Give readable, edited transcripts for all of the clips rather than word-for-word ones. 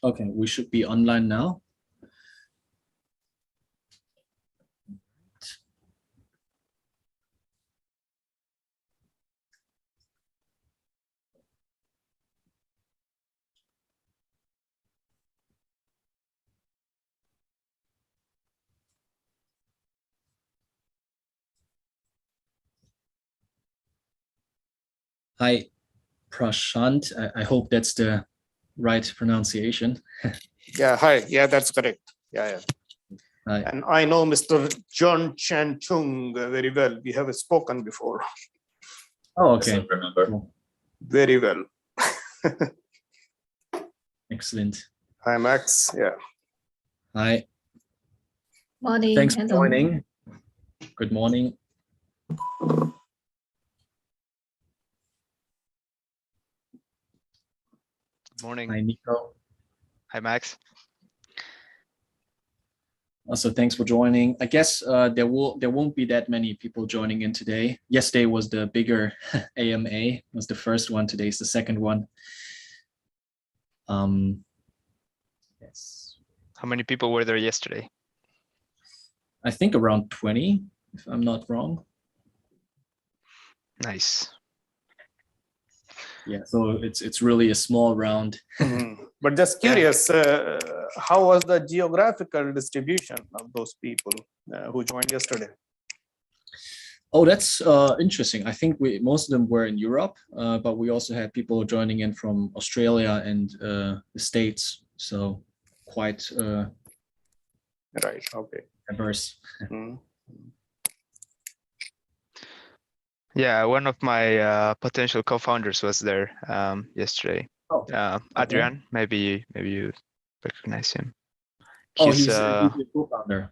Okay, we should be online now. Hi, Prashant. I hope that's the right pronunciation. Yeah, hi. Yeah, that's correct. Yeah. Hi. And I know Mr. John Chan Chung very well. We have spoken before. Oh, okay. I remember. Cool. Very well. Excellent. Hi, Max. Yeah. Hi. Morning. Thanks for Hello. joining. Good morning. Morning. Hi, Nico. Hi, Max. Also, thanks for joining. I guess there won't be that many people joining in today. Yesterday was the bigger AMA, was the first one. Today's the second one. Yes. How many people were there yesterday? I think around 20, if I'm not wrong. Nice. Yeah, so it's really a small round. But just curious, how was the geographical distribution of those people who joined yesterday? Oh, that's interesting. I think most of them were in Europe, but we also had people joining in from Australia and the States. So quite Right. Okay. diverse. Yeah, one of my potential co-founders was there yesterday. Oh, Adrian, maybe you recognize him. Oh, he's a co-founder.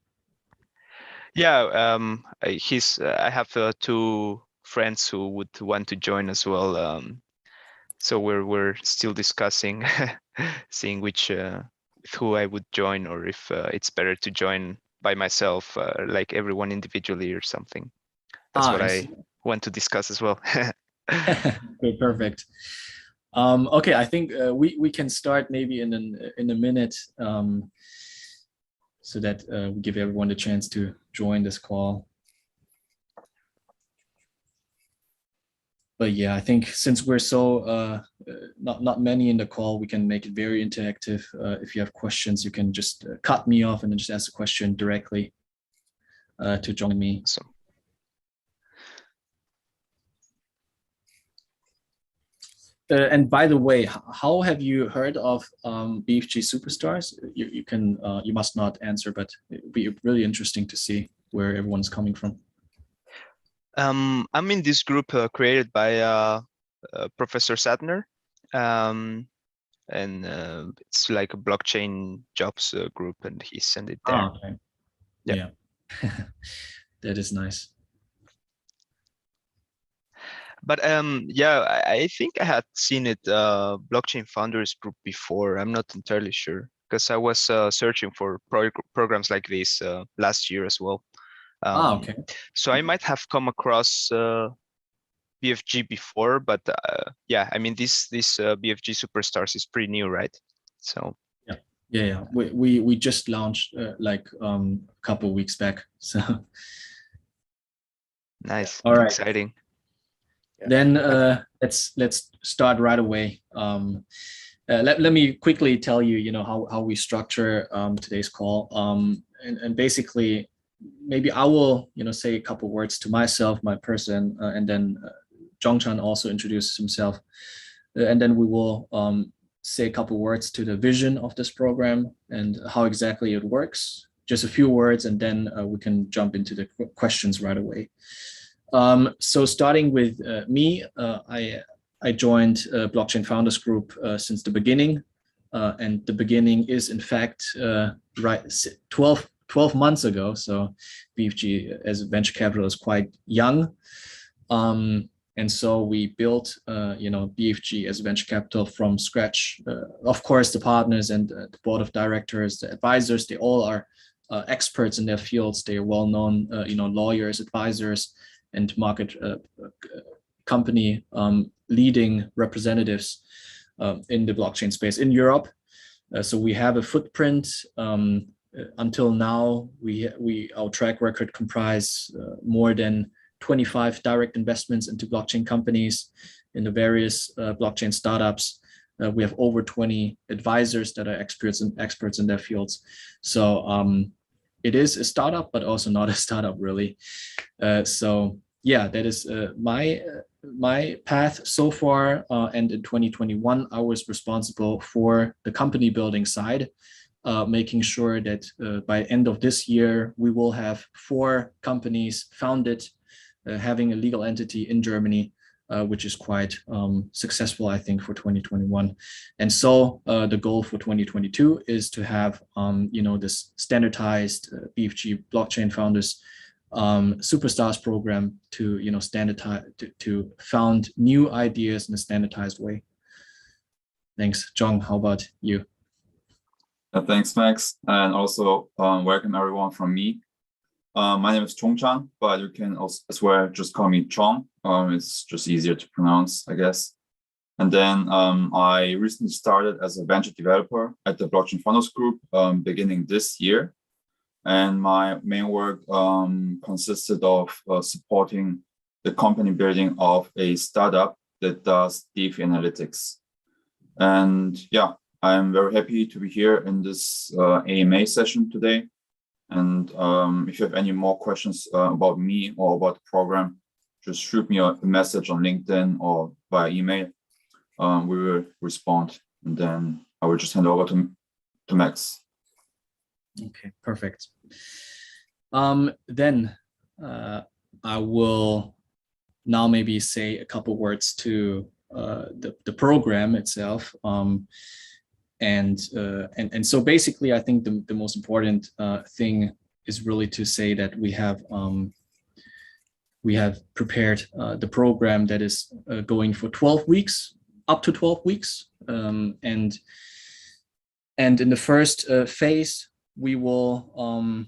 Yeah, I have two friends who would want to join as well. So we're still discussing, seeing who I would join, or if it's better to join by myself, like everyone individually or something. That's what I want to discuss as well. Okay, perfect. Okay, I think we can start maybe in a minute, so that we give everyone the chance to join this call. But yeah, I think since we're so not many in the call, we can make it very interactive. If you have questions, you can just cut me off and then just ask a question directly to join me. So. And by the way, how have you heard of BFG Superstars? You must not answer, but it'd be really interesting to see where everyone's coming from. I'm in this group created by Professor Sadner, and it's like a blockchain jobs group, and he sent it there. Oh, okay. Yeah. That is nice. But yeah, I think I had seen it blockchain founders group before. I'm not entirely sure, because I was searching for programs like this last year as well. Okay. So I might have come across BFG before, but yeah, I mean this BFG Superstars is pretty new, right? So yeah. We just launched like a couple of weeks back. So nice. All right. Exciting. Then let's start right away. Let me quickly tell you, how we structure today's call. And basically, maybe I will, say a couple words to myself, my person, and then Zhongchan also introduces himself, and then we will say a couple words to the vision of this program and how exactly it works. Just a few words, and then we can jump into the questions right away. So starting with me, I joined Blockchain Founders Group since the beginning, and the beginning is in fact right 12 months ago. So BFG as a venture capital is quite young, and so we built BFG as a venture capital from scratch. Of course, the partners and the board of directors, the advisors, they all are experts in their fields. They are well-known, lawyers, advisors, and market company leading representatives in the blockchain space in Europe. So we have a footprint. Until now, our track record comprise more than 25 direct investments into blockchain companies in the various blockchain startups. We have over 20 advisors that are experts in their fields. So it is a startup, but also not a startup really. So yeah, that is my path so far. And in 2021, I was responsible for the company building side, making sure that by end of this year, we will have 4 companies founded, having a legal entity in Germany, which is quite successful, I think, for 2021. And so the goal for 2022 is to have, this standardized BFG blockchain founders superstars program to, standardize, to found new ideas in a standardized way. Thanks. John, how about you? Thanks, Max. And also welcome everyone from me. My name is Chongchan, but you can also as well just call me Chong. It's just easier to pronounce, I guess. And then I recently started as a venture developer at the Blockchain Founders Group beginning this year. And my main work consisted of supporting the company building of a startup that does DeFi analytics. And yeah, I'm very happy to be here in this AMA session today. And if you have any more questions about me or about the program, just shoot me a message on LinkedIn or via email. We will respond, and then I will just hand over to Max. Okay, perfect. Then I will now maybe say a couple words to the program itself. And so basically, I think the most important thing is really to say that we have prepared the program that is going for 12 weeks, up to 12 weeks. And in the first phase, we will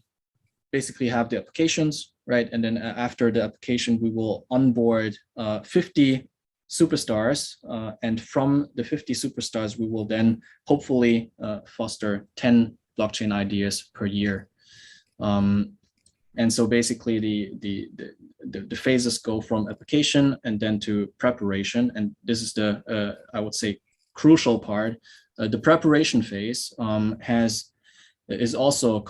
basically have the applications, right? And then after the application, we will onboard 50 superstars, and from the 50 superstars, we will then hopefully foster 10 blockchain ideas per year. And so basically the phases go from application and then to preparation, and this is the I would say crucial part. The preparation phase is also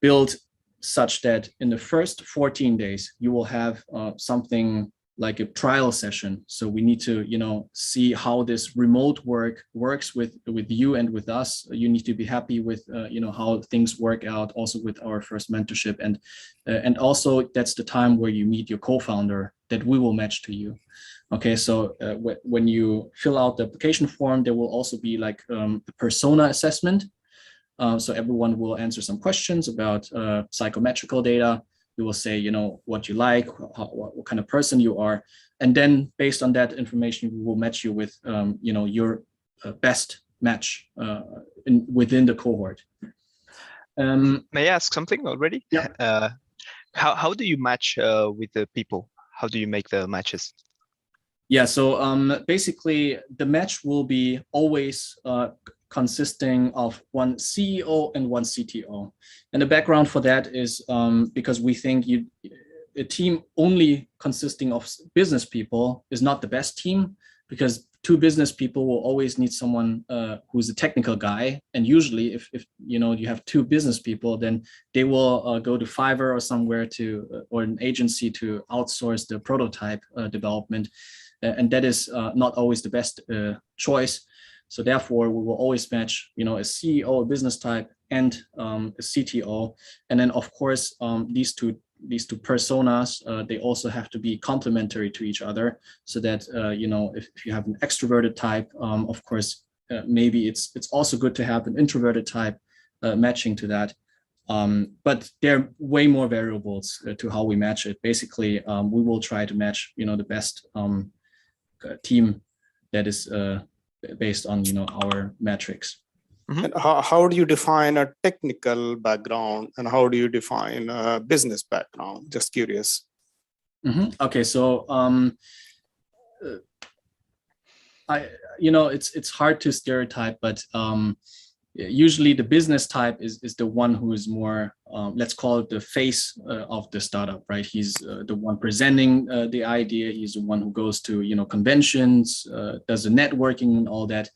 built such that in the first 14 days, you will have something like a trial session. So we need to, see how this remote work works with you and with us. You need to be happy with, how things work out also with our first mentorship. And also that's the time where you meet your co-founder that we will match to you. Okay, so when you fill out the application form, there will also be like a persona assessment. So everyone will answer some questions about psychometrical data. You will say, what you like, what kind of person you are. And then based on that information, we will match you with, your best match within the cohort. May I ask something already? Yeah. How do you match with the people? How do you make the matches? Yeah, so basically the match will be always consisting of one CEO and one CTO. And the background for that is because we think a team only consisting of business people is not the best team, because 2 business people will always need someone who's a technical guy. And usually if you have 2 business people, then they will go to Fiverr or somewhere or an agency to outsource the prototype development. And that is not always the best choice. So therefore, we will always match, a CEO, a business type, and a CTO. And then, of course, these two personas, they also have to be complementary to each other, so that if you have an extroverted type, of course, maybe it's also good to have an introverted type matching to that. But there are way more variables to how we match it. Basically, we will try to match, the best team that is based on our metrics. Mm-hmm. And how do you define a technical background, and how do you define a business background? Just curious. Mm-hmm. Okay, so it's hard to stereotype, but usually the business type is the one who is more, let's call it the face of the startup, right? He's the one presenting the idea. He's the one who goes to, conventions, does the networking and all that.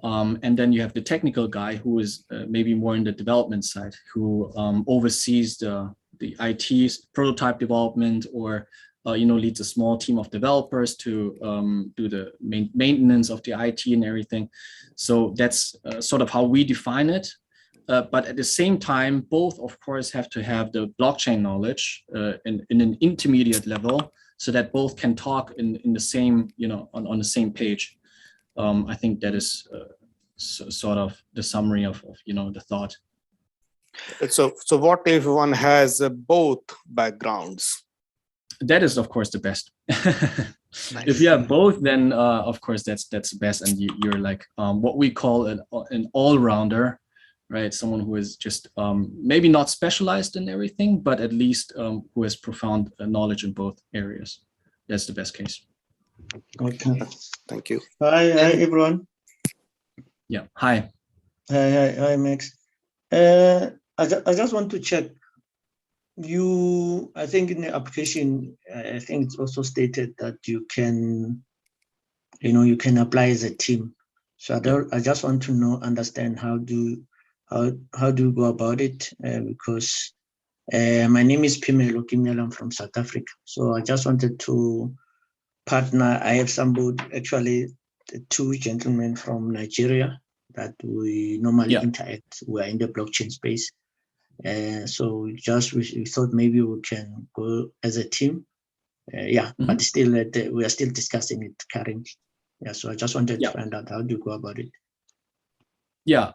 And then you have the technical guy who is maybe more in the development side, who oversees the IT prototype development, or leads a small team of developers to do the maintenance of the IT and everything. So that's sort of how we define it. But at the same time, both, of course, have to have the blockchain knowledge in an intermediate level, so that both can talk in the same, on the same page. I think that is sort of the summary of the thought. So what if one has both backgrounds? That is, of course, the best. Nice. If you have both, then of course that's the best, and you're like what we call an all-rounder, right? Someone who is just maybe not specialized in everything, but at least who has profound knowledge in both areas. That's the best case. Okay. Thank you. Hi everyone. Yeah. Hi. Hi, Max. I just want to check. I think in the application, I think it's also stated that you can apply as a team. So I just want to understand how do you go about it? Because my name is Pimelo Kimela, I'm from South Africa. So I just wanted to partner. I have actually two gentlemen from Nigeria that we normally interact. We're in the blockchain space. So we thought maybe we can go as a team. But still we are still discussing it currently. Yeah, so I just wanted to find out how do you go about it. Yeah,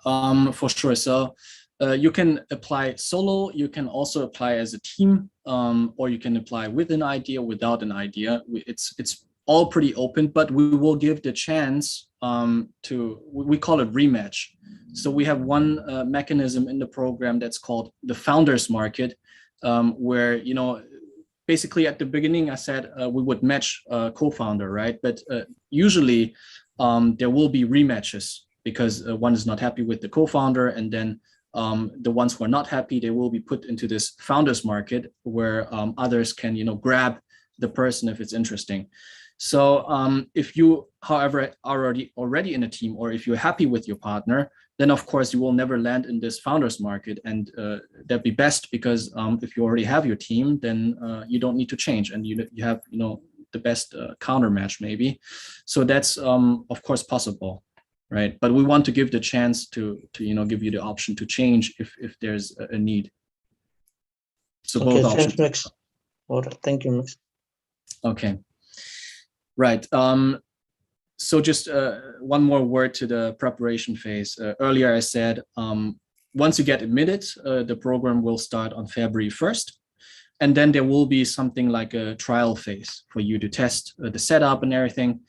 for sure. So you can apply solo, you can also apply as a team, or you can apply with an idea, without an idea. It's all pretty open, but we will give the chance we call it rematch. So we have one mechanism in the program that's called the founders market, where, basically at the beginning I said we would match a co-founder, right? But usually there will be rematches, because one is not happy with the co-founder, and then the ones who are not happy, they will be put into this founders market where others can, grab the person if it's interesting. So if you, however, are already in a team, or if you're happy with your partner, then of course you will never land in this founders market, and that'd be best, because if you already have your team, then you don't need to change, and you have the best counter match maybe. So that's of course possible, right? But we want to give the chance to give you the option to change if there's a need. So both options. Thanks, Max. All right, thank you, Max. Okay. Right. So just one more word to the preparation phase. Earlier I said, once you get admitted, the program will start on February 1st. And then there will be something like a trial phase for you to test the setup and everything.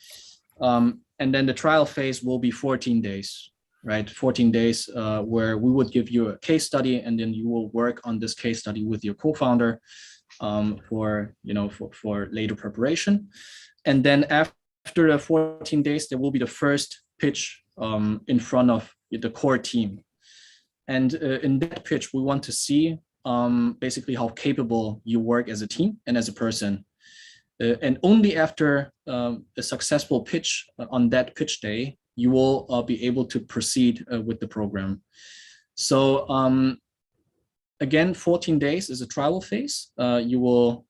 And then the trial phase will be 14 days, right? 14 days where we would give you a case study, and then you will work on this case study with your co-founder for later preparation. And then after the 14 days, there will be the first pitch in front of the core team. And in that pitch, we want to see basically how capable you work as a team and as a person. And only after a successful pitch on that pitch day, you will be able to proceed with the program. So again, 14 days is a trial phase. You will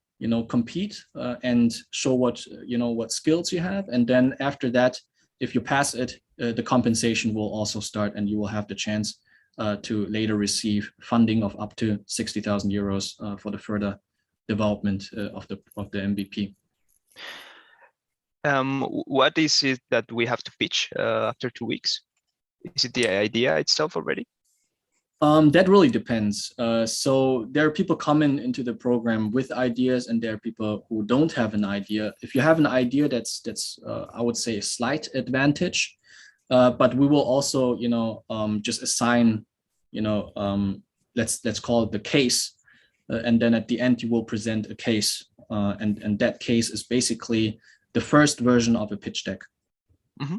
compete and show what skills you have. And then after that, if you pass it, the compensation will also start, and you will have the chance to later receive funding of up to 60,000 euros for the further development of the MVP. What is it that we have to pitch after 2 weeks? Is it the idea itself already? That really depends. So there are people coming into the program with ideas, and there are people who don't have an idea. If you have an idea, that's I would say a slight advantage. But we will also, just assign, let's call it the case, and then at the end you will present a case, and that case is basically the first version of a pitch deck. Mm-hmm.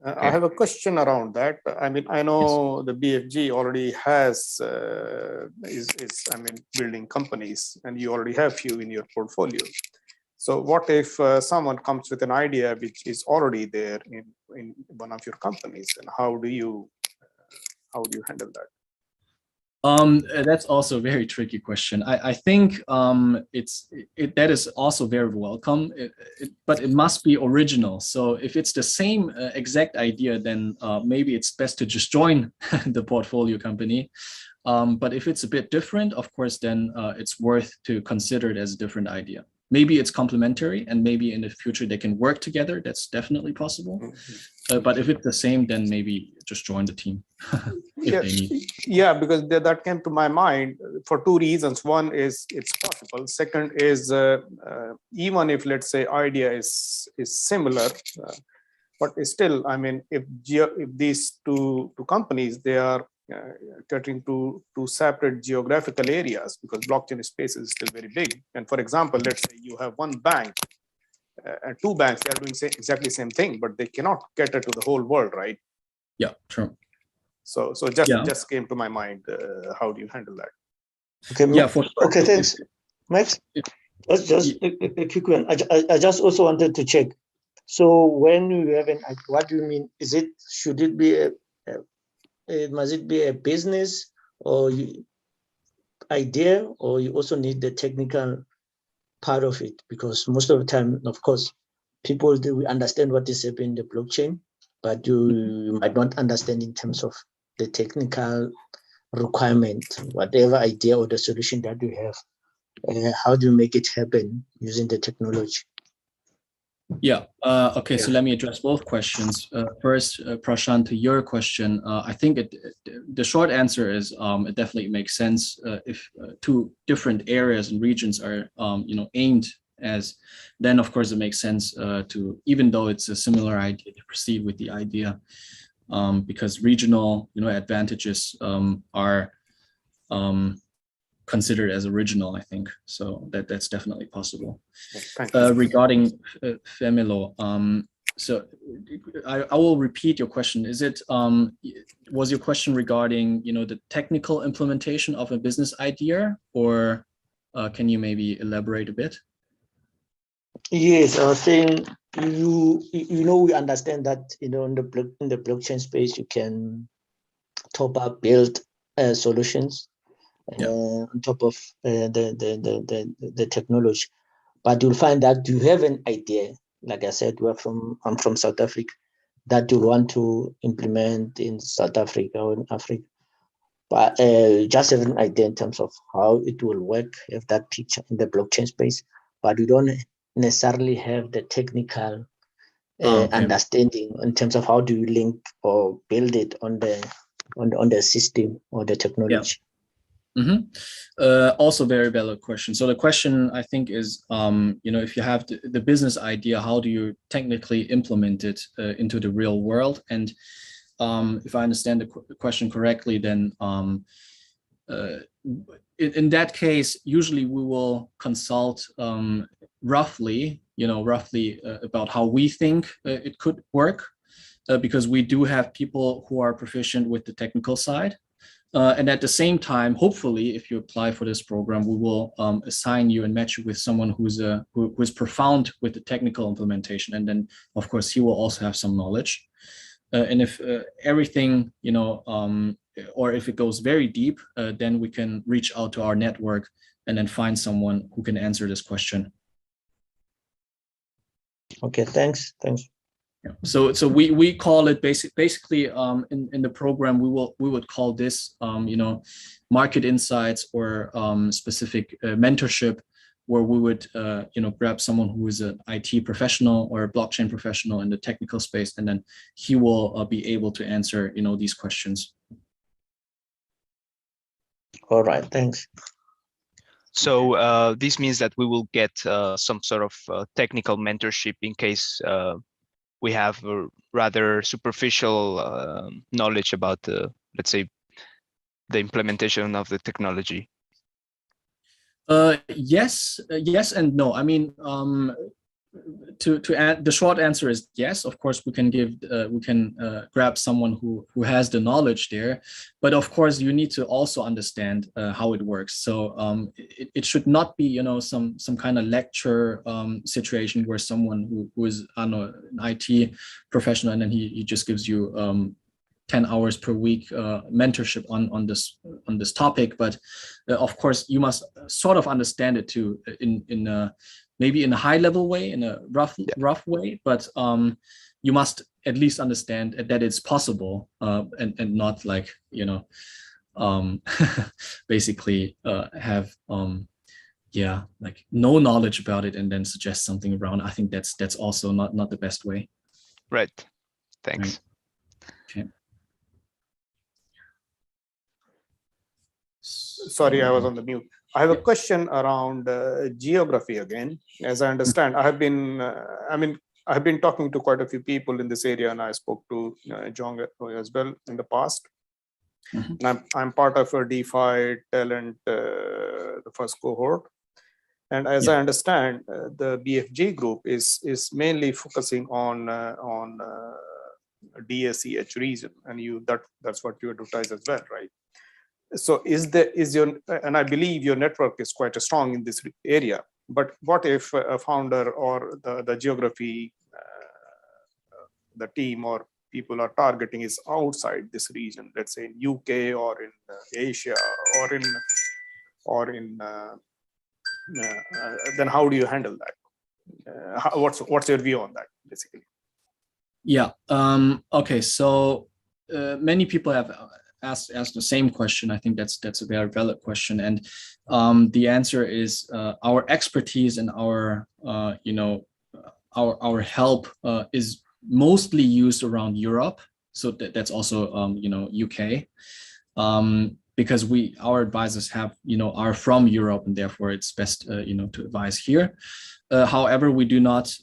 I have a question around that. I mean, I know the BFG already has building companies, and you already have few in your portfolio. So what if someone comes with an idea which is already there in one of your companies, and how do you handle that? That's also a very tricky question. I think that is also very welcome, but it must be original. So if it's the same exact idea, then maybe it's best to just join the portfolio company. But if it's a bit different, of course, then it's worth to consider it as a different idea. Maybe it's complementary, and maybe in the future they can work together. That's definitely possible. But if it's the same, then maybe just join the team. Yeah, because that came to my mind for two reasons. One is it's possible. Second is even if, let's say, idea is similar, but still, I mean, if these two companies, they are catering to separate geographical areas, because blockchain space is still very big. And for example, let's say you have one bank and two banks, they are doing exactly the same thing, but they cannot cater to the whole world, right? Yeah, true. So just came to my mind. How do you handle that? Okay. Yeah, for sure. Okay, thanks, Max. That's just a quick one. I just also wanted to check. So when you have what do you mean? Should it be must it be a business or idea, or you also need the technical part of it? Because most of the time, of course, people do understand what is happening in the blockchain, but you might not understand in terms of the technical requirement, whatever idea or the solution that you have. How do you make it happen using the technology? Yeah. Okay. So let me address both questions. First, Prashant, to your question, I think the short answer is it definitely makes sense if two different areas and regions are aimed as. Then of course it makes sense to, even though it's a similar idea, to proceed with the idea, because regional advantages are considered as original, I think. So that's definitely possible. Regarding Femelo, so I will repeat your question. Is it was your question regarding the technical implementation of a business idea, or can you maybe elaborate a bit? Yes, I was saying we understand that in the blockchain space you can top up build solutions. On top of the technology, but you'll find that you have an idea. Like I said, I'm from South Africa, that you want to implement in South Africa or in Africa, but just have an idea in terms of how it will work. Have that picture in the blockchain space, but you don't necessarily have the technical understanding in terms of how do you link or build it on the system or the technology. Yeah. Also very valid question. So the question, I think, is if you have the business idea, how do you technically implement it into the real world? And if I understand the question correctly, then in that case, usually we will consult roughly about how we think it could work, because we do have people who are proficient with the technical side. And at the same time, hopefully, if you apply for this program, we will assign you and match you with someone who is profound with the technical implementation. And then, of course, he will also have some knowledge. And if everything, or if it goes very deep, then we can reach out to our network and then find someone who can answer this question. Okay, thanks. Yeah. So we call it basically in the program we would call this market insights or specific mentorship, where we would grab someone who is an IT professional or a blockchain professional in the technical space, and then he will be able to answer these questions. All right, thanks. So this means that we will get some sort of technical mentorship in case we have a rather superficial knowledge about let's say, the implementation of the technology. Yes and no. I mean, to add, the short answer is yes. Of course, we can grab someone who has the knowledge there, but of course you need to also understand how it works. So it should not be, you know, some kind of lecture situation where someone who is, I don't know, an IT professional, and then he just gives you 10 hours per week mentorship on this topic. But of course you must sort of understand it too, in maybe in a high level way, in a rough way, but you must at least understand that it's possible, and not like, you know, basically have like no knowledge about it and then suggest something around. I think that's also not the best way. Right. Thanks. Right. Okay. Sorry, I was on the mute. I have a question around geography again. As I understand, I have been, I've been talking to quite a few people in this area, and I spoke to Jong as well in the past. Mm-hmm. And I'm part of a DeFi talent, the first cohort. And as I understand, the BFG group is mainly focusing on DACH region, and that's what you advertise as well, right? So and I believe your network is quite strong in this area, but what if a founder or the geography, the team or people are targeting is outside this region, let's say in UK or in Asia or in then how do you handle that? What's your view on that, basically? Yeah. Okay. So many people have asked the same question. I think that's a very valid question, and the answer is our expertise and our our help is mostly used around Europe. So that's also UK, because our advisors are from Europe, and therefore it's best to advise here. However, we do not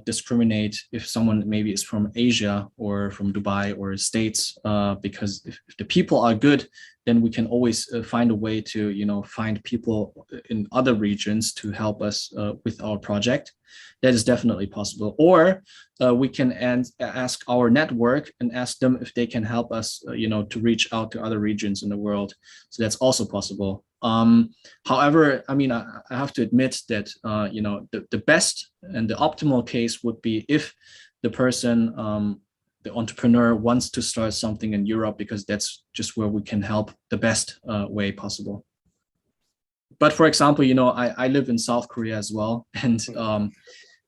discriminate if someone maybe is from Asia or from Dubai or States, because if the people are good, then we can always find a way to find people in other regions to help us with our project. That is definitely possible. Or we can ask our network and ask them if they can help us to reach out to other regions in the world. So that's also possible. However, I mean, I have to admit that the best and the optimal case would be if the person, the entrepreneur, wants to start something in Europe, because that's just where we can help the best way possible. But for example, I live in South Korea as well, and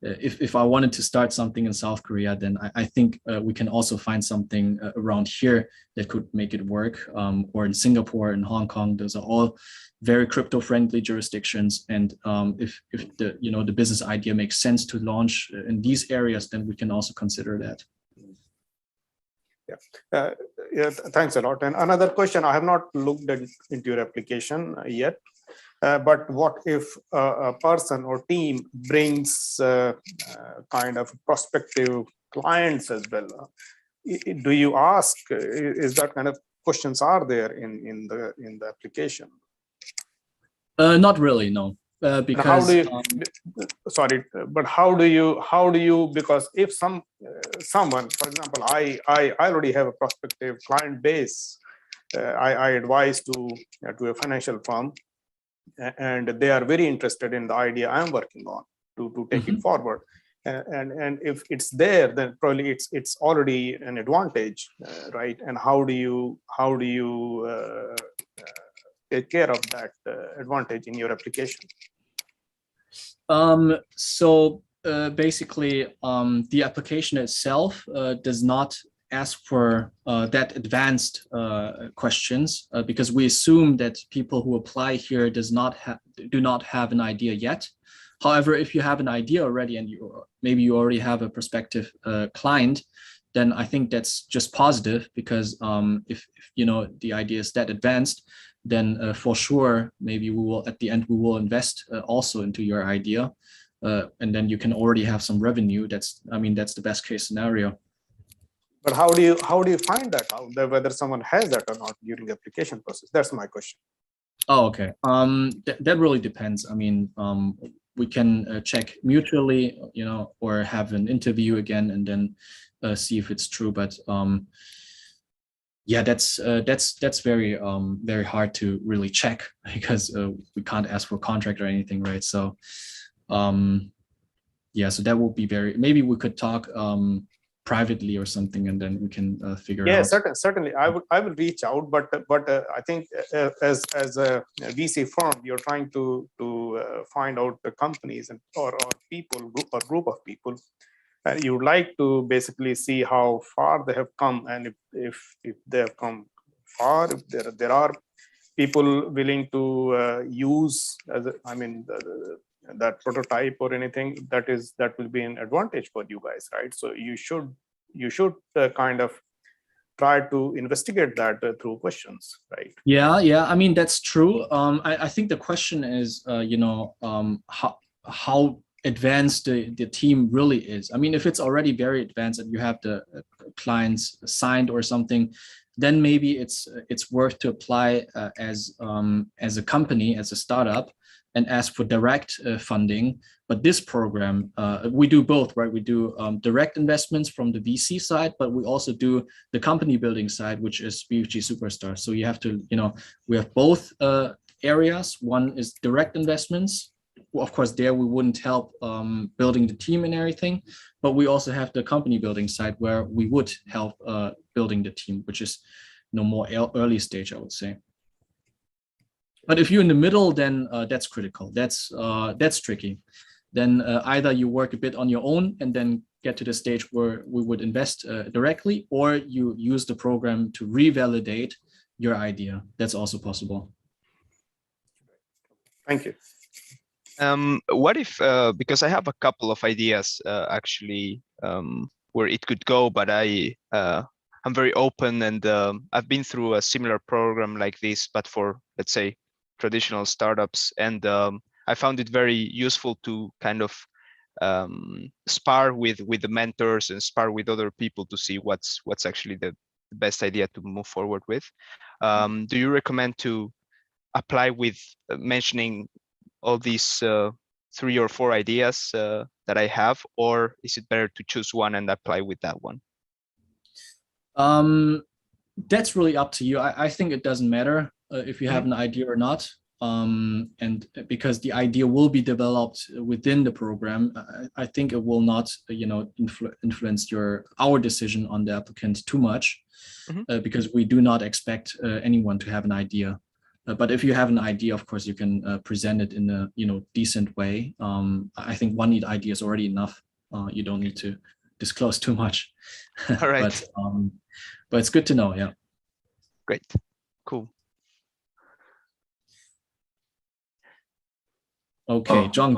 if I wanted to start something in South Korea, then I think we can also find something around here that could make it work, or in Singapore and Hong Kong. Those are all very crypto-friendly jurisdictions, and if the business idea makes sense to launch in these areas, then we can also consider that. Yeah, thanks a lot. And another question, I have not looked into your application yet. But what if a person or team brings kind of prospective clients as well? Do you ask? Is that kind of questions are there in the application? Not really, no. Because how do you, sorry, but how do you? Because if someone, for example, I already have a prospective client base. I advise to a financial firm, and they are very interested in the idea I'm working on to take it forward. And if it's there, then probably it's already an advantage, right? And how do you take care of that advantage in your application? So basically, the application itself does not ask for that advanced questions, because we assume that people who apply here do not have an idea yet. However, if you have an idea already and maybe you already have a prospective client, then I think that's just positive, because if the idea is that advanced, then for sure maybe at the end we will invest also into your idea, and then you can already have some revenue. That's the best case scenario. But how do you find that out, whether someone has that or not during the application process? That's my question. Oh, okay. That really depends. I mean, we can check mutually, or have an interview again and then see if it's true. But yeah, that's very very hard to really check because we can't ask for a contract or anything, right? So yeah, so that will be maybe we could talk privately or something, and then we can figure out. Yeah, certainly. I will reach out, but I think as a VC firm, you're trying to find out the companies or people, group of people. You would like to basically see how far they have come, and if they have come far, if there are people willing to use that prototype or anything, that will be an advantage for you guys, right? So you should kind of try to investigate that through questions, right? Yeah, I mean, that's true. I think the question is how advanced the team really is. I mean, if it's already very advanced and you have the clients signed or something, then maybe it's worth to apply as a company, as a startup, and ask for direct funding. But this program, we do both, right? We do direct investments from the VC side, but we also do the company building side, which is BFG Superstars. So you have to, we have both areas. One is direct investments. Well, of course, there we wouldn't help building the team and everything, but we also have the company building side where we would help building the team, which is more early stage, I would say. But if you're in the middle, then that's critical. That's tricky. Then either you work a bit on your own and then get to the stage where we would invest directly, or you use the program to revalidate your idea. That's also possible. Thank you. What if, because I have a couple of ideas actually where it could go, but I'm very open, and I've been through a similar program like this, but for, let's say, traditional startups, and I found it very useful to kind of spar with the mentors and spar with other people to see what's actually the best idea to move forward with. Do you recommend to apply with mentioning all these 3 or 4 ideas that I have, or is it better to choose one and apply with that one? That's really up to you. I think it doesn't matter if you have an idea or not, and because the idea will be developed within the program, I think it will not, influence our decision on the applicant too much, because we do not expect anyone to have an idea. But if you have an idea, of course, you can present it in a decent way. I think one idea is already enough. You don't need to disclose too much. All right. But it's good to know. Yeah. Great. Cool. Okay, John.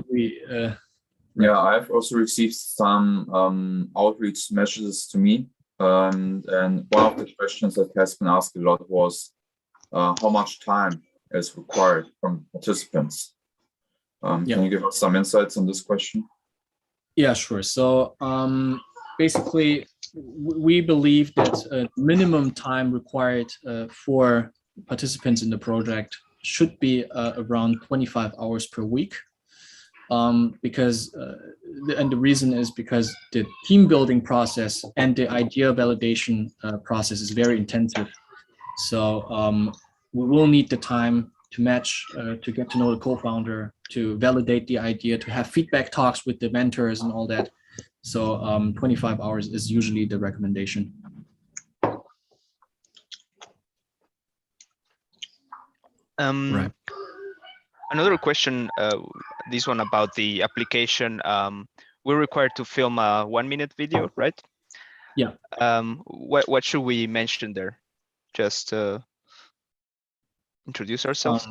Yeah, I've also received some outreach messages to me, and one of the questions that has been asked a lot was how much time is required from participants. Can you give us some insights on this question? Yeah, sure. So basically, we believe that minimum time required for participants in the project should be around 25 hours per week, because and the reason is because the team building process and the idea validation process is very intensive. So we will need the time to match, to get to know the co-founder, to validate the idea, to have feedback talks with the mentors and all that. So 25 hours is usually the recommendation. Right. Another question, this one about the application. We're required to film a 1-minute video, right? Yeah. What should we mention there? Just introduce ourselves.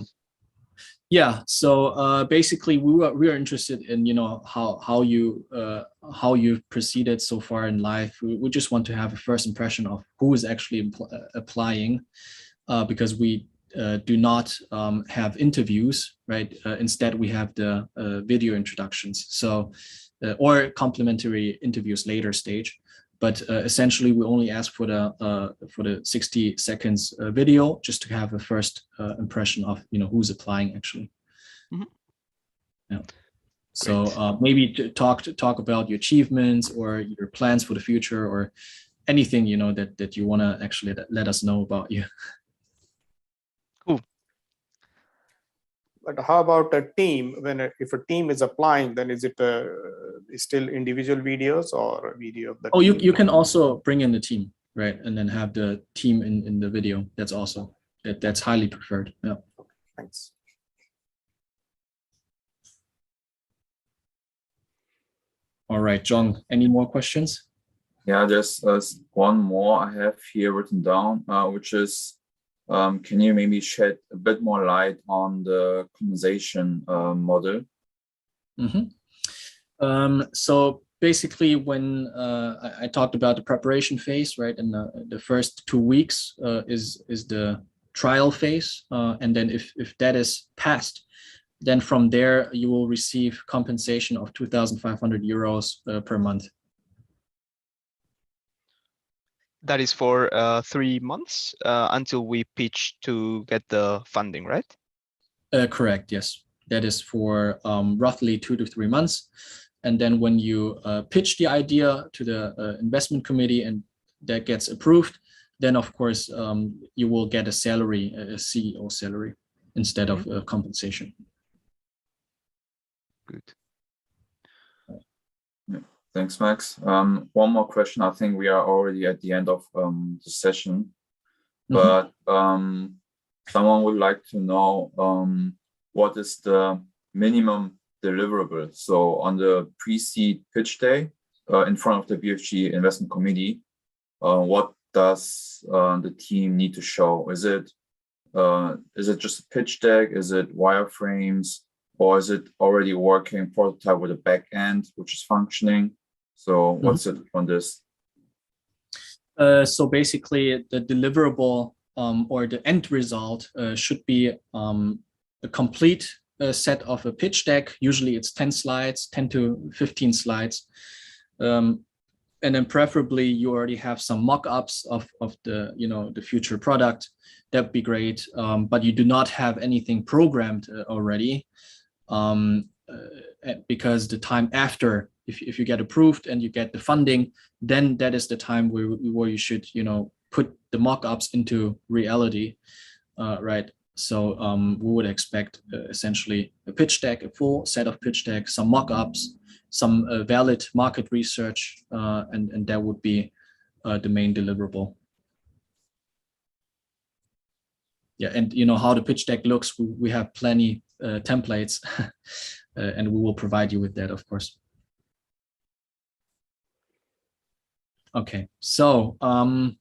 Yeah. So basically, we are interested in how you proceeded so far in life. We just want to have a first impression of who is actually applying, because we do not have interviews, right? Instead, we have the video introductions. So or complementary interviews later stage. But essentially, we only ask for the 60 seconds video just to have a first impression of who's applying actually. Mm-hmm. Yeah. So maybe to talk about your achievements or your plans for the future, or anything, you know, that you want to actually let us know about you. Cool. But how about a team? If a team is applying, then is it still individual videos or a video of the Oh, team? you can also bring in the team, right? And then have the team in the video. That's also, that's highly preferred. Yeah. Thanks. All right, John, any more questions? Yeah, there's one more I have here written down, which is, can you maybe shed a bit more light on the compensation model? So basically, when I talked about the preparation phase, right, and the first 2 weeks is the trial phase, and then if that is passed, then from there you will receive compensation of 2,500 euros per month. That is for 3 months until we pitch to get the funding, right? Correct, yes. That is for roughly 2 to 3 months. And then when you pitch the idea to the investment committee and that gets approved, then of course you will get a salary, a CEO salary, instead of compensation. Good. Yeah. Thanks, Max. One more question. I think we are already at the end of the session, but someone would like to know what is the minimum deliverable. So on the pre-seed pitch day in front of the BFG investment committee, what does the team need to show? Is it just a pitch deck? Is it wireframes? Or is it already working prototype with a back end which is functioning? So what's it on this? So basically the deliverable or the end result should be a complete set of a pitch deck. Usually it's 10 slides, 10 to 15 slides. And then preferably you already have some mock-ups of the, you know, the future product. That'd be great. But you do not have anything programmed already. Because the time after, if you get approved and you get the funding, then that is the time where you should, you know, put the mock-ups into reality, right? So we would expect essentially a pitch deck, a full set of pitch decks, some mock-ups, some valid market research, and that would be the main deliverable. Yeah, and you know how the pitch deck looks, we have plenty templates, and we will provide you with that, of course. Okay, so I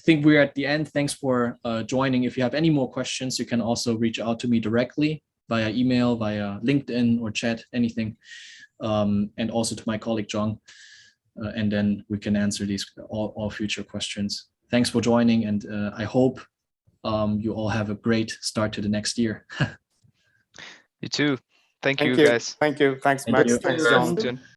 think we're at the end. Thanks for joining. If you have any more questions, you can also reach out to me directly via email, via LinkedIn or chat, anything, and also to my colleague John, and then we can answer these all future questions. Thanks for joining, and I hope you all have a great start to the next year. You too. Thank you, guys. Thank you. Thanks, Thank Max. you. Thanks, Thank you, John. guys.